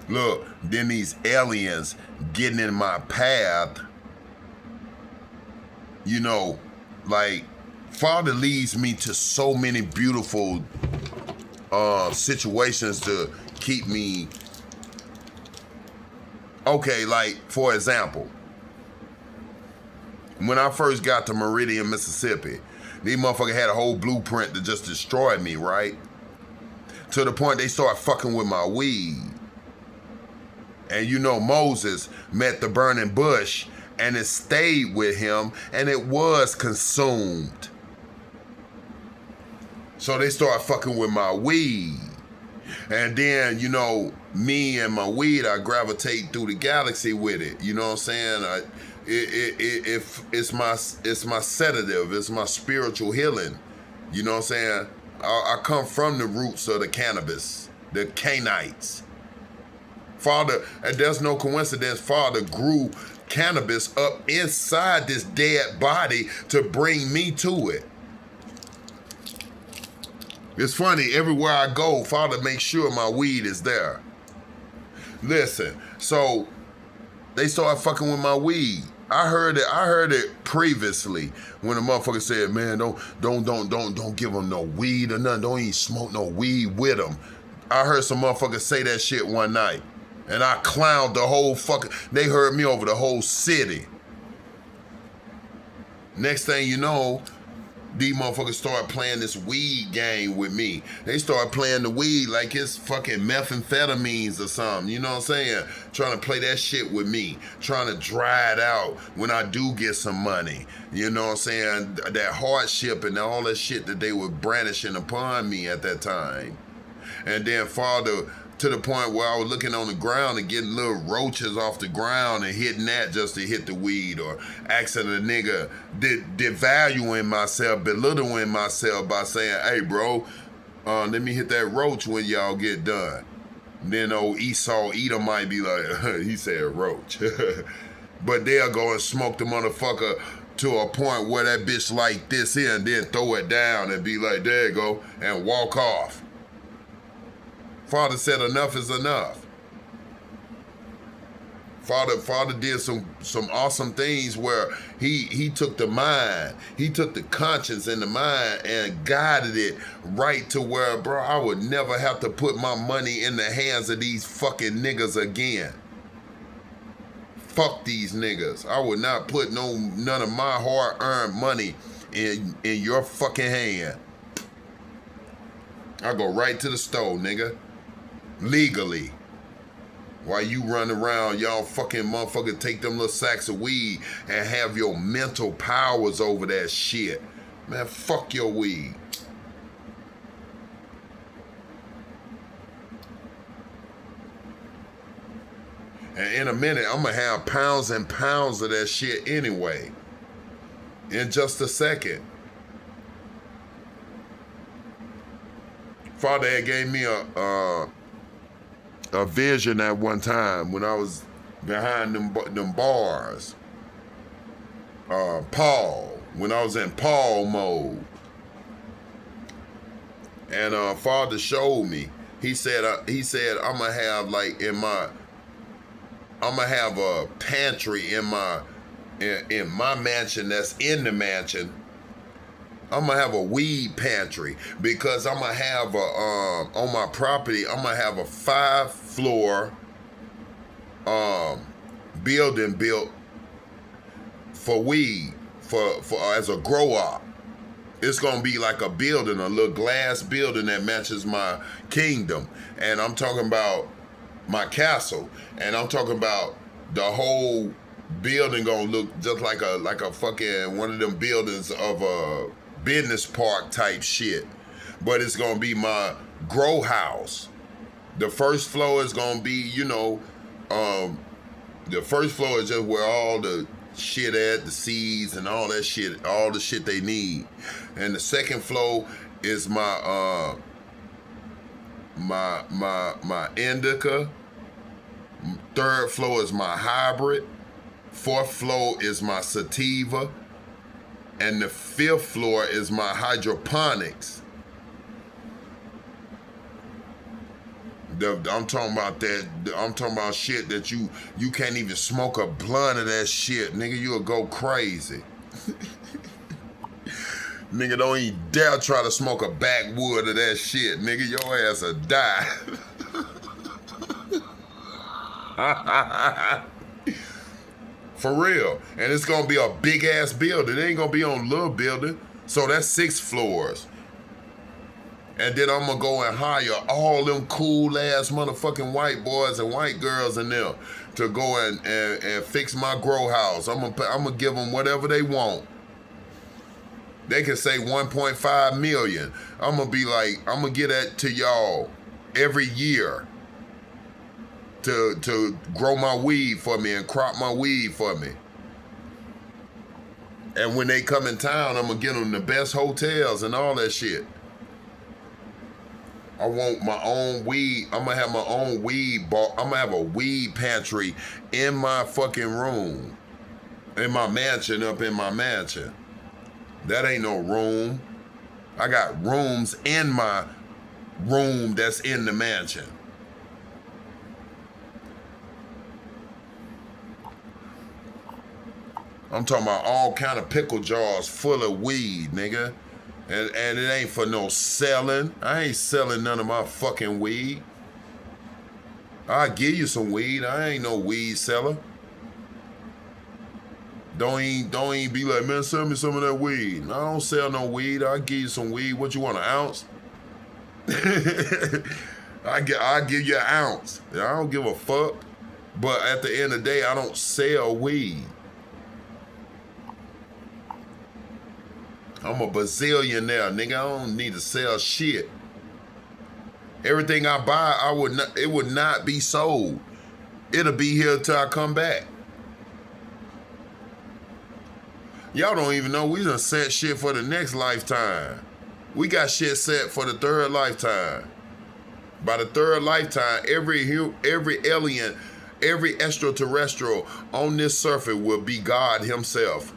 Look, then these aliens getting in my path, you know, like, Father leads me to so many beautiful situations to keep me okay. Like, for example, when I first got to Meridian, Mississippi, these motherfuckers had a whole blueprint to just destroy me, right? To the point they start fucking with my weed. And you know, Moses met the burning bush and it stayed with him and it was consumed. So they start fucking with my weed. And then, you know, me and my weed, I gravitate through the galaxy with it. You know what I'm saying? It's my sedative. It's my spiritual healing. You know what I'm saying? I come from the roots of the cannabis, the Canaanites. Father, and there's no coincidence, Father grew cannabis up inside this dead body to bring me to it. It's funny, everywhere I go, Father makes sure my weed is there. Listen, so they started fucking with my weed. I heard it previously when the motherfucker said, man, don't give them no weed or nothing. Don't even smoke no weed with them. I heard some motherfucker say that shit one night. And I clowned the whole fucking, they heard me over the whole city. Next thing you know, these motherfuckers start playing this weed game with me. They start playing the weed like it's fucking methamphetamines or something. You know what I'm saying? Trying to play that shit with me. Trying to dry it out when I do get some money. You know what I'm saying? That hardship and all that shit that they were brandishing upon me at that time. And then Father, to the point where I was looking on the ground and getting little roaches off the ground and hitting that just to hit the weed, or asking a nigga, devaluing myself, belittling myself by saying, hey bro, let me hit that roach when y'all get done. And then old Esau Edom might be like, he said roach. But they'll go and smoke the motherfucker to a point where that bitch like this here and then throw it down and be like, there you go, and walk off. Father said enough is enough. Father did some awesome things where he took the mind, he took the conscience and the mind and guided it right to where, bro, I would never have to put my money in the hands of these fucking niggas again. Fuck these niggas. I would not put none of my hard-earned money in your fucking hand. I go right to the store, nigga. Legally. While you run around, y'all fucking motherfucker take them little sacks of weed and have your mental powers over that shit. Man, fuck your weed. And in a minute, I'm gonna have pounds and pounds of that shit anyway. In just a second. Father had gave me a vision at one time when I was behind them bars. Paul, when I was in Paul mode. And Father showed me. He said I'm gonna have like I'm gonna have a pantry in my mansion that's in the mansion. I'm gonna have a weed pantry because I'm gonna have on my property, I'm gonna have a 5-floor building built for weed, for as a grow op. It's gonna be like a building, a little glass building that matches my kingdom. And I'm talking about my castle. And I'm talking about the whole building gonna look just like a fucking one of them buildings of a business park type shit. But it's gonna be my grow house. The first floor is gonna be, you know, the first floor is just where all the shit at, the seeds and all that shit, all the shit they need. And the second floor is my my indica. Third floor is my hybrid. Fourth floor is my sativa. And the fifth floor is my hydroponics. I'm talking about that. I'm talking about shit that you can't even smoke a blunt of that shit, nigga. You'll go crazy. Nigga, don't even dare try to smoke a backwood of that shit, nigga. Your ass will die. For real. And it's gonna be a big ass building. It ain't gonna be on a little building. So that's 6 floors. And then I'm gonna go and hire all them cool ass motherfucking white boys and white girls in there to go and fix my grow house. I'm gonna give them whatever they want. They can say 1.5 million. I'm gonna be like, I'm gonna get that to y'all every year to grow my weed for me and crop my weed for me. And when they come in town, I'm gonna get them the best hotels and all that shit. I want my own weed. I'm gonna have my own weed bar. I'm gonna have a weed pantry in my fucking room. In my mansion, up in my mansion. That ain't no room. I got rooms in my room that's in the mansion. I'm talking about all kind of pickle jars full of weed, nigga. And it ain't for no selling. I ain't selling none of my fucking weed. I'll give you some weed. I ain't no weed seller. Don't even be like, man, sell me some of that weed. I don't sell no weed. I'll give you some weed. What you want, an ounce? I'll give you an ounce. I don't give a fuck. But at the end of the day, I don't sell weed. I'm a bazillionaire, nigga. I don't need to sell shit. Everything I buy, it would not be sold. It'll be here till I come back. Y'all don't even know we done set shit for the next lifetime. We got shit set for the 3rd lifetime. By the 3rd lifetime, every alien, every extraterrestrial on this surface will be God himself.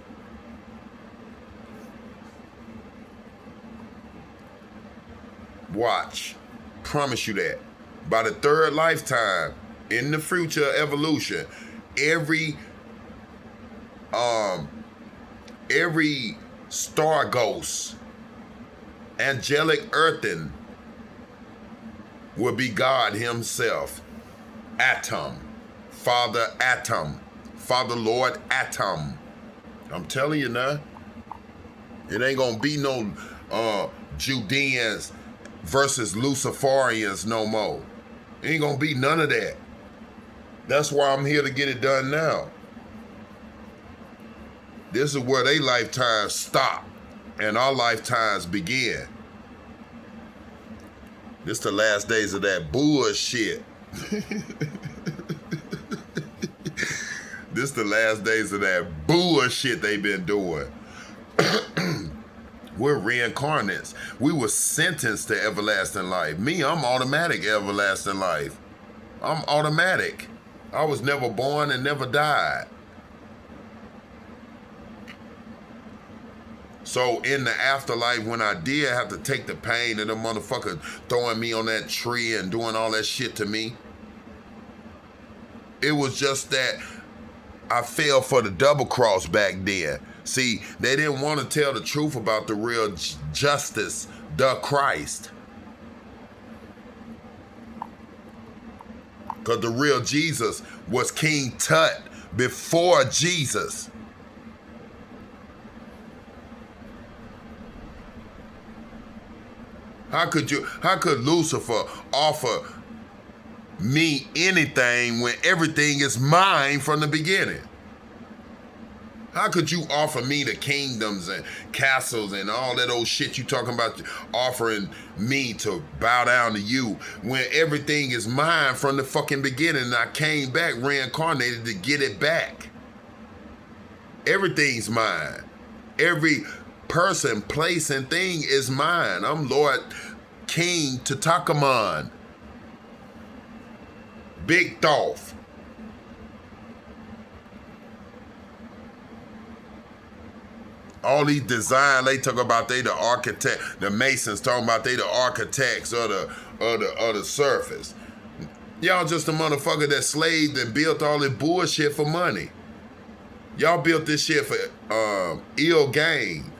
Watch. Promise you that. By the 3rd lifetime, in the future evolution, every star ghost, angelic earthen, will be God himself. Atom. Father Atom. Father Lord Atom. I'm telling you now. It ain't gonna be no Judeans versus Luciferians no more. Ain't gonna be none of that. That's why I'm here to get it done now. This is where their lifetimes stop and our lifetimes begin. This the last days of that bullshit. This the last days of that bullshit they been doing. We're reincarnates. We were sentenced to everlasting life. Me, I'm automatic everlasting life. I'm automatic. I was never born and never died. So in the afterlife, when I did have to take the pain of the motherfucker throwing me on that tree and doing all that shit to me, it was just that I fell for the double cross back then. See, they didn't want to tell the truth about the real justice, the Christ. Because the real Jesus was King Tut before Jesus. How could Lucifer offer me anything when everything is mine from the beginning? How could you offer me the kingdoms and castles and all that old shit you talking about, offering me to bow down to you when everything is mine from the fucking beginning and I came back reincarnated to get it back? Everything's mine. Every person, place, and thing is mine. I'm Lord King Tutankhamun. Big Thoth. All these design, they talk about they the architect, the Masons talking about they the architects of the surface. Y'all just a motherfucker that slaved and built all this bullshit for money. Y'all built this shit for ill gain.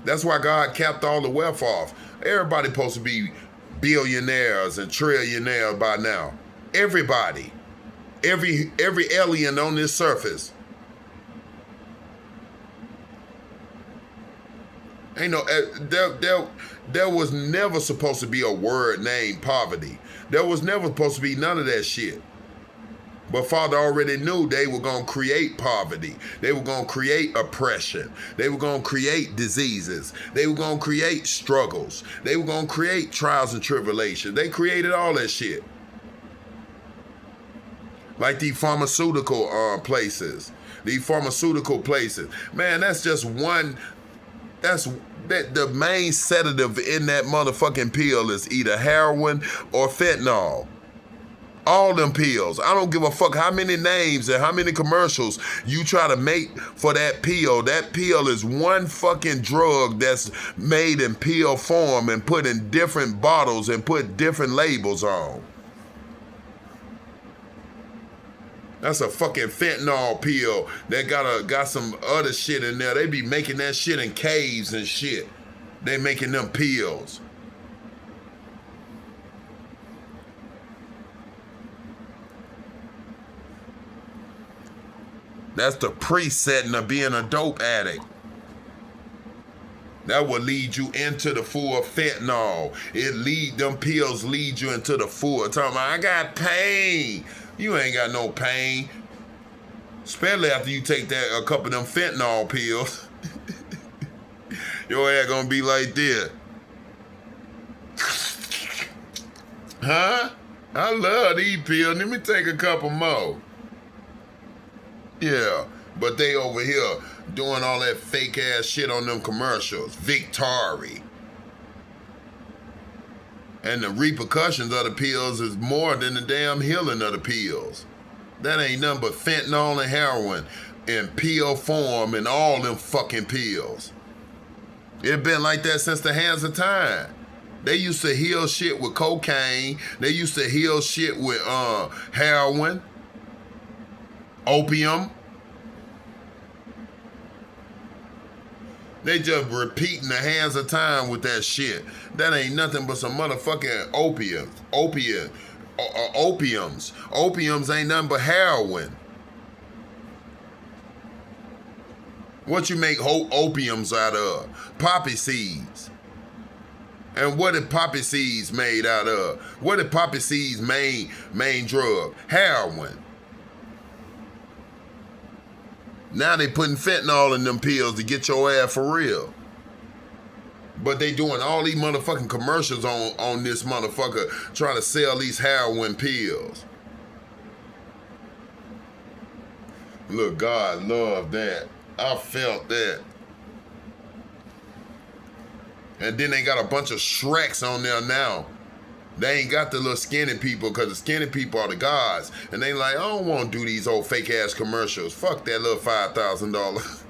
That's why God capped all the wealth off. Everybody supposed to be billionaires and trillionaires by now. Everybody. Every alien on this surface. Ain't no there was never supposed to be a word named poverty. There was never supposed to be none of that shit. But Father already knew they were going to create poverty. They were going to create oppression. They were going to create diseases. They were going to create struggles. They were going to create trials and tribulations. They created all that shit. Like these pharmaceutical places. These pharmaceutical places. Man, that's just one. The main sedative in that motherfucking pill is either heroin or fentanyl. All them pills. I don't give a fuck how many names and how many commercials you try to make for that pill. That pill is one fucking drug that's made in pill form and put in different bottles and put different labels on. That's a fucking fentanyl pill that got some other shit in there. They be making that shit in caves and shit. They making them pills. That's the pre-setting of being a dope addict. That will lead you into the full fentanyl. Them pills lead you into the full. Talking about, I got pain. You ain't got no pain. Especially after you take a couple of them fentanyl pills. Your ass gonna be like this. Huh? I love these pills. Let me take a couple more. Yeah, but they over here doing all that fake ass shit on them commercials. Victory. And the repercussions of the pills is more than the damn healing of the pills. That ain't nothing but fentanyl and heroin in pill form and all them fucking pills. It been like that since the hands of time. They used to heal shit with cocaine. They used to heal shit with heroin, opium. They just repeating the hands of time with that shit. That ain't nothing but some motherfucking opiums. Opiums ain't nothing but heroin. What you make opiums out of? Poppy seeds. And what are poppy seeds made out of? What are poppy seeds' main drug? Heroin. Now they putting fentanyl in them pills to get your ass for real. But they doing all these motherfucking commercials on this motherfucker trying to sell these heroin pills. Look, God loved that. I felt that. And then they got a bunch of Shreks on there now. They ain't got the little skinny people because the skinny people are the gods. And they like, I don't want to do these old fake ass commercials. Fuck that little $5,000.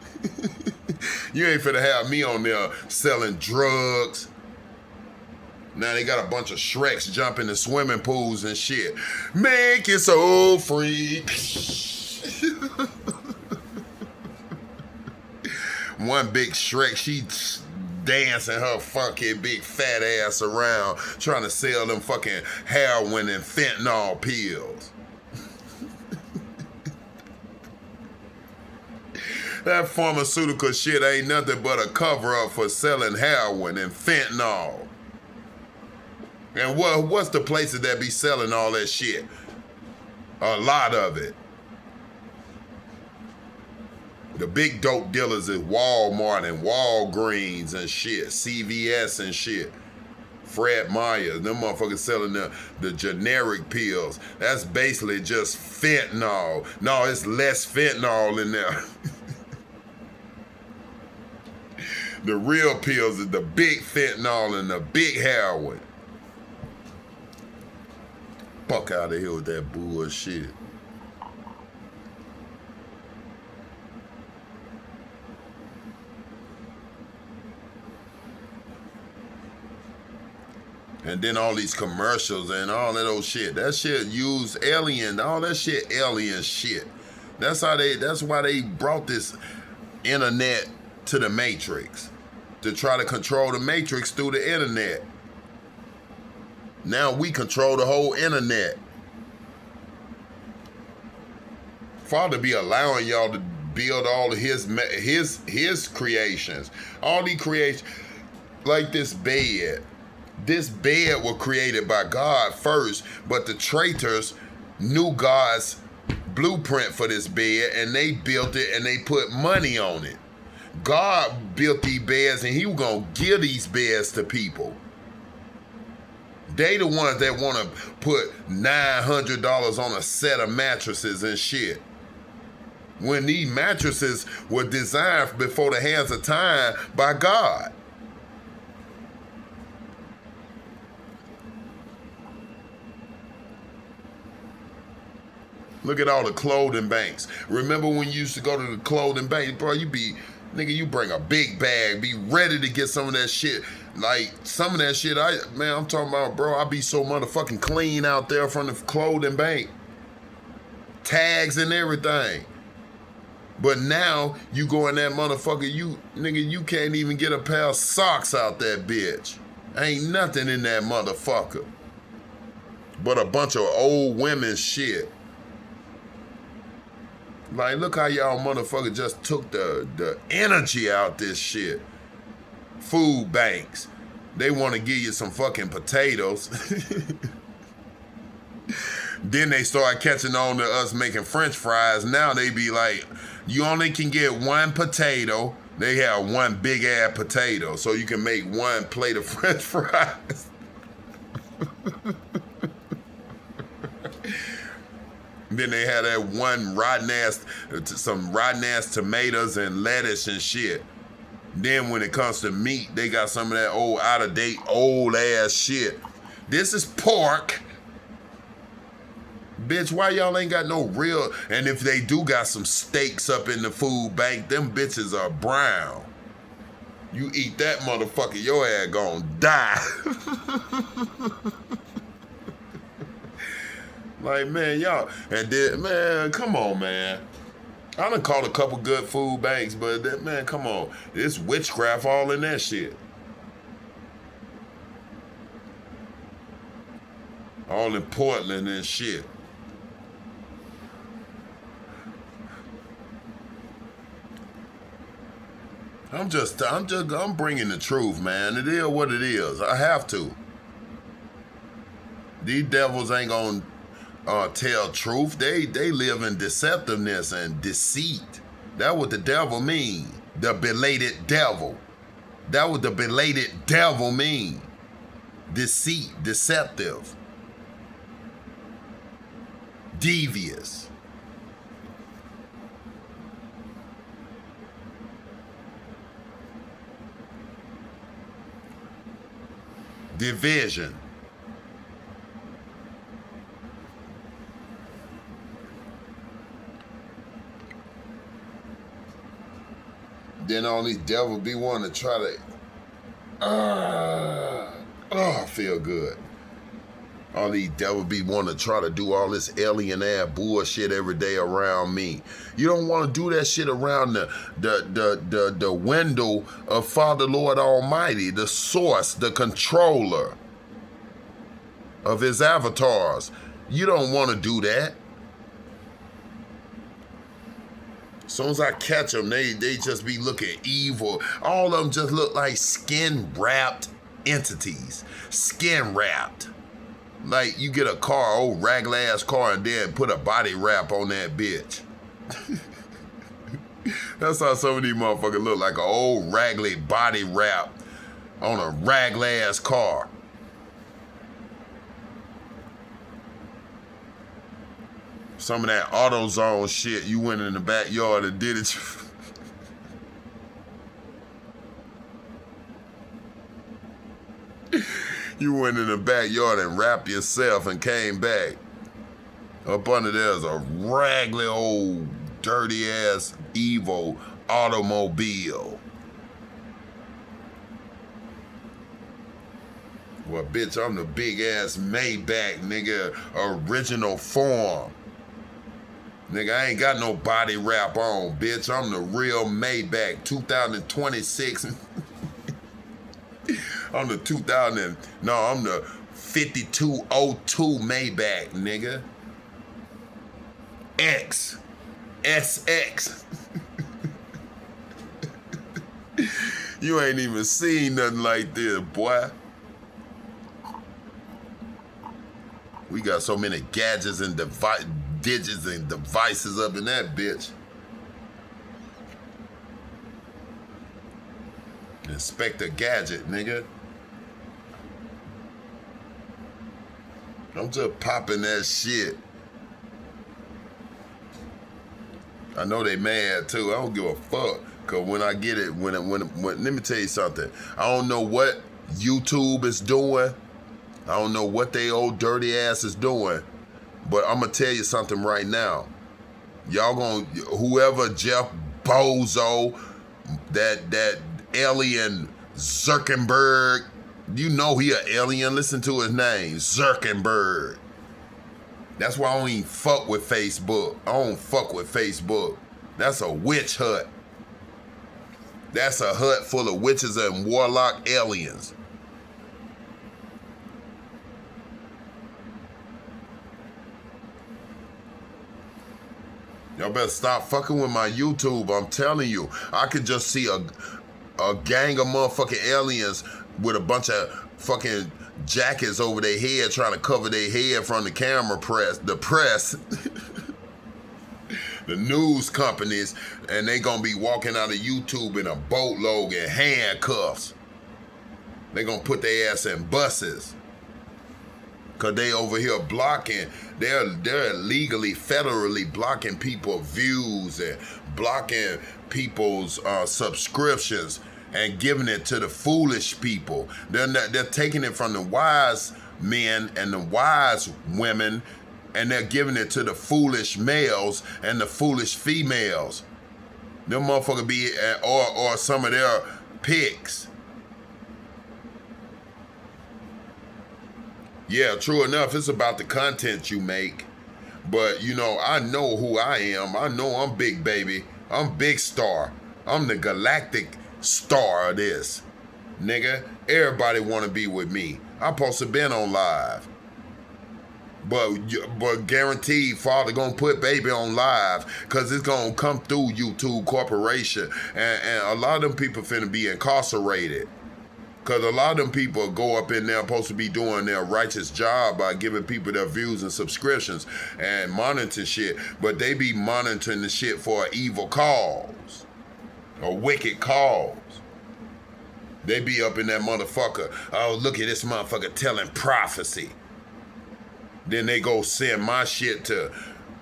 You ain't finna have me on there selling drugs. Now they got a bunch of Shreks jumping in swimming pools and shit. Make it so free. One big Shrek, she dancing her fucking big fat ass around trying to sell them fucking heroin and fentanyl pills. That pharmaceutical shit ain't nothing but a cover-up for selling heroin and fentanyl. And what's the places that be selling all that shit? A lot of it. The big dope dealers is Walmart and Walgreens and shit, CVS and shit. Fred Meyer, them motherfuckers selling the generic pills. That's basically just fentanyl. No, it's less fentanyl in there. The real pills is the big fentanyl and the big heroin. Fuck out of here with that bullshit. And then all these commercials and all that old shit. That shit used alien, all that shit alien shit. That's why they brought this internet to the Matrix. To try to control the Matrix through the internet. Now we control the whole internet. Father be allowing y'all to build all of his creations. All these creations, like this bed. This bed was created by God first, but the traitors knew God's blueprint for this bed, and they built it and they put money on it. God built these beds, and he was going to give these beds to people. They the ones that want to put $900 on a set of mattresses and shit. When these mattresses were designed before the hands of time by God. Look at all the clothing banks. Remember when you used to go to the clothing bank? Bro, you bring a big bag, be ready to get some of that shit. Like, some of that shit, I'm talking about, bro, I be so motherfucking clean out there from the clothing bank. Tags and everything. But now, you go in that motherfucker, you can't even get a pair of socks out that bitch. Ain't nothing in that motherfucker. But a bunch of old women shit. Like, look how y'all motherfucker just took the energy out this shit. Food banks. They want to give you some fucking potatoes. Then they start catching on to us making French fries. Now they be like, you only can get one potato. They have one big ass potato. So you can make one plate of French fries. Then they had that one some rotten ass tomatoes and lettuce and shit. Then when it comes to meat, they got some of that old out of date old ass shit. This is pork. Bitch, why y'all ain't got no real? And if they do got some steaks up in the food bank, them bitches are brown. You eat that motherfucker, your ass gonna die. Like, man, y'all, and then, man, come on, man. I done caught a couple good food banks, but, man, come on. It's witchcraft all in that shit. All in Portland and shit. I'm bringing the truth, man. It is what it is. I have to. These devils ain't gonna tell truth. They live in deceptiveness and deceit. That what the devil mean. The belated devil. That what the belated devil mean. Deceit, deceptive, devious. Division. Then all these devils be wanting to try to, I feel good. All these devils be wanting to try to do all this alien ass bullshit every day around me. You don't want to do that shit around the window of Father Lord Almighty, the source, the controller of his avatars. You don't want to do that. As soon as I catch them, they just be looking evil. All of them just look like skin-wrapped entities. Skin-wrapped. Like you get a car, old ragged ass car, and then put a body wrap on that bitch. That's how some of these motherfuckers look, like an old raggedy body wrap on a ragged ass car. Some of that AutoZone shit, you went in the backyard and did it. You went in the backyard and wrapped yourself and came back. Up under there's a raggedy old dirty ass evil automobile. Well, bitch, I'm the big ass Maybach, nigga, original form. Nigga, I ain't got no body wrap on, bitch. I'm the real Maybach, 2026. I'm the 2000, no, I'm the 5202 Maybach, nigga. X. SX. You ain't even seen nothing like this, boy. We got so many gadgets and digits and devices up in that bitch. Inspector Gadget, nigga. I'm just popping that shit. I know they mad too. I don't give a fuck. Cause when I get it, when let me tell you something. I don't know what YouTube is doing. I don't know what they old dirty ass is doing. But I'm gonna tell you something right now. Y'all gonna, whoever Jeff Bozo, that alien Zuckerberg, you know he an alien. Listen to his name, Zuckerberg. That's why I don't even fuck with Facebook. I don't fuck with Facebook. That's a witch hut. That's a hut full of witches and warlock aliens. Y'all better stop fucking with my YouTube. I'm telling you. I could just see a gang of motherfucking aliens with a bunch of fucking jackets over their head trying to cover their head from the camera press, the press, the news companies, and they gonna be walking out of YouTube in a boatload and handcuffs. They gonna put their ass in buses. Cause they over here blocking, they're legally, federally blocking people's views and blocking people's subscriptions and giving it to the foolish people. They're taking it from the wise men and the wise women, and they're giving it to the foolish males and the foolish females. Them motherfuckers be, or some of their pics. Yeah, true enough, it's about the content you make. But, you know, I know who I am. I know I'm big, baby. I'm big star. I'm the galactic star of this. Nigga, everybody want to be with me. I'm supposed to been on live. But guaranteed, Father gonna put baby on live because it's gonna come through YouTube Corporation. And a lot of them people finna be incarcerated. Because a lot of them people go up in there supposed to be doing their righteous job by giving people their views and subscriptions and monitoring shit. But they be monitoring the shit for an evil cause. A wicked cause. They be up in that motherfucker. Oh, look at this motherfucker telling prophecy. Then they go send my shit to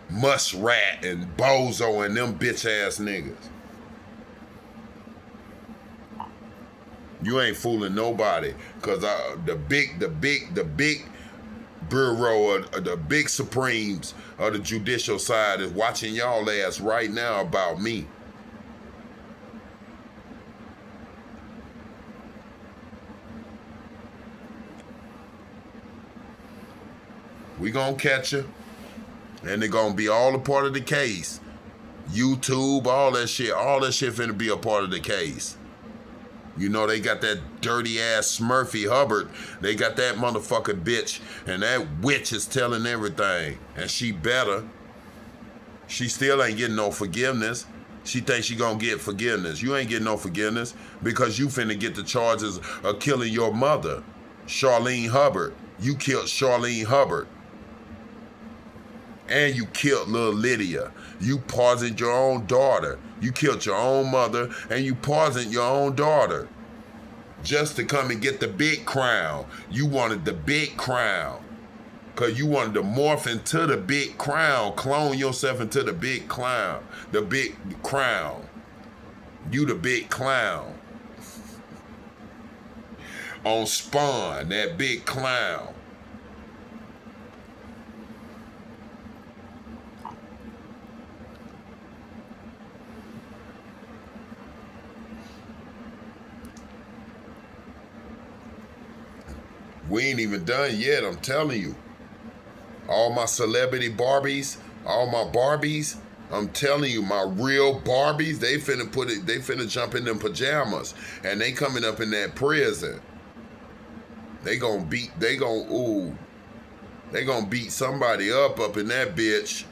Muskrat and Bozo and them bitch ass niggas. You ain't fooling nobody, cause the big bureau of the big supremes of the judicial side is watching y'all ass right now about me. We gonna catch her, and they're gonna be all a part of the case. YouTube, all that shit finna be a part of the case. You know, they got that dirty ass Smurfy Hubbard. They got that motherfucking bitch. And that witch is telling everything. And she better. She still ain't getting no forgiveness. She thinks she gonna get forgiveness. You ain't getting no forgiveness because you finna get the charges of killing your mother, Charlene Hubbard. You killed Charlene Hubbard. And you killed little Lydia. You poisoned your own daughter. You killed your own mother and you poisoned your own daughter. Just to come and get the big crown. You wanted the big crown. Cause you wanted to morph into the big crown. Clone yourself into the big clown. The big crown. You the big clown. On Spawn, that big clown. We ain't even done yet, I'm telling you. All my celebrity Barbies, all my Barbies, I'm telling you, my real Barbies, they finna jump in them pajamas. And they coming up in that prison. They gonna beat somebody up in that bitch.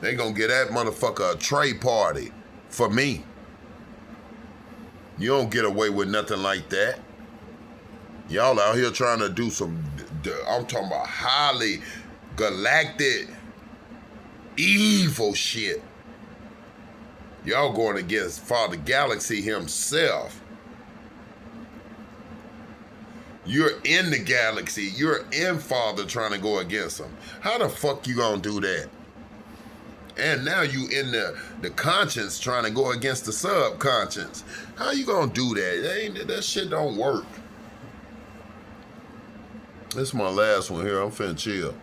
They gonna get that motherfucker a tray party for me. You don't get away with nothing like that. Y'all out here trying to do some, I'm talking about highly galactic evil shit. Y'all going against Father Galaxy himself. You're in the galaxy. You're in Father trying to go against him. How the fuck you gonna do that? And now you in the conscience trying to go against the subconscious. How you gonna do that? That shit don't work. This is my last one here. I'm finna chill.